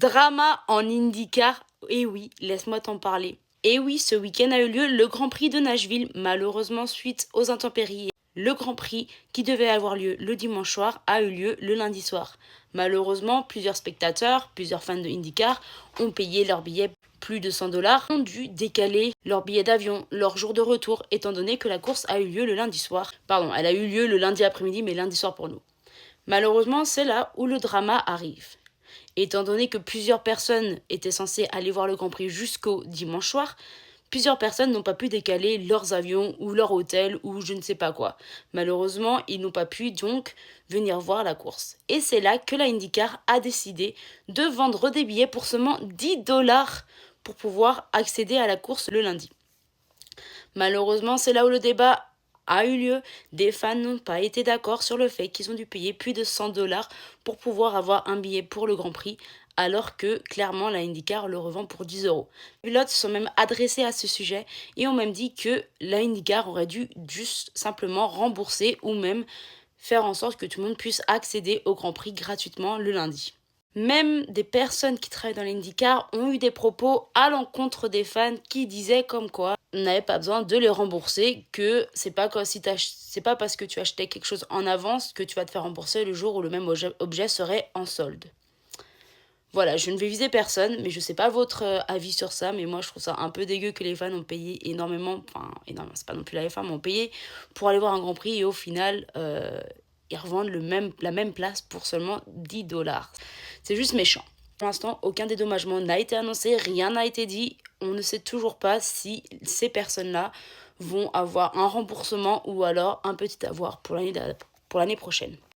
Drama en IndyCar, et oui, laisse-moi t'en parler. Et oui, ce week-end a eu lieu le Grand Prix de Nashville, malheureusement suite aux intempéries. Le Grand Prix, qui devait avoir lieu le dimanche soir, a eu lieu le lundi soir. Malheureusement, plusieurs spectateurs, plusieurs fans de IndyCar ont payé leur billet plus de 100 $, ont dû décaler leur billet d'avion, leur jour de retour, étant donné que la course a eu lieu le lundi soir. Pardon, elle a eu lieu le lundi après-midi, mais lundi soir pour nous. Malheureusement, c'est là où le drama arrive. Étant donné que plusieurs personnes étaient censées aller voir le Grand Prix jusqu'au dimanche soir, plusieurs personnes n'ont pas pu décaler leurs avions ou leur hôtel ou je ne sais pas quoi. Malheureusement, ils n'ont pas pu donc venir voir la course. Et c'est là que la IndyCar a décidé de vendre des billets pour seulement 10 $ pour pouvoir accéder à la course le lundi. Malheureusement, c'est là où le débat a eu lieu. Des fans n'ont pas été d'accord sur le fait qu'ils ont dû payer plus de 100 $ pour pouvoir avoir un billet pour le Grand Prix, alors que clairement la IndyCar le revend pour 10 €. Les pilotes se sont même adressés à ce sujet et ont même dit que la IndyCar aurait dû juste simplement rembourser ou même faire en sorte que tout le monde puisse accéder au Grand Prix gratuitement le lundi. Même des personnes qui travaillent dans l'IndyCar ont eu des propos à l'encontre des fans qui disaient comme quoi on n'avait pas besoin de les rembourser, que c'est pas parce que tu achetais quelque chose en avance que tu vas te faire rembourser le jour où le même objet serait en solde. Voilà, je ne vais viser personne, mais je sais pas votre avis sur ça, mais moi je trouve ça un peu dégueu que les fans ont payé énormément, c'est pas non plus la F1, mais ont payé pour aller voir un Grand Prix et au final, ils revendent la même place pour seulement 10 $. C'est juste méchant. Pour l'instant, aucun dédommagement n'a été annoncé, rien n'a été dit. On ne sait toujours pas si ces personnes-là vont avoir un remboursement ou alors un petit avoir pour l'année prochaine.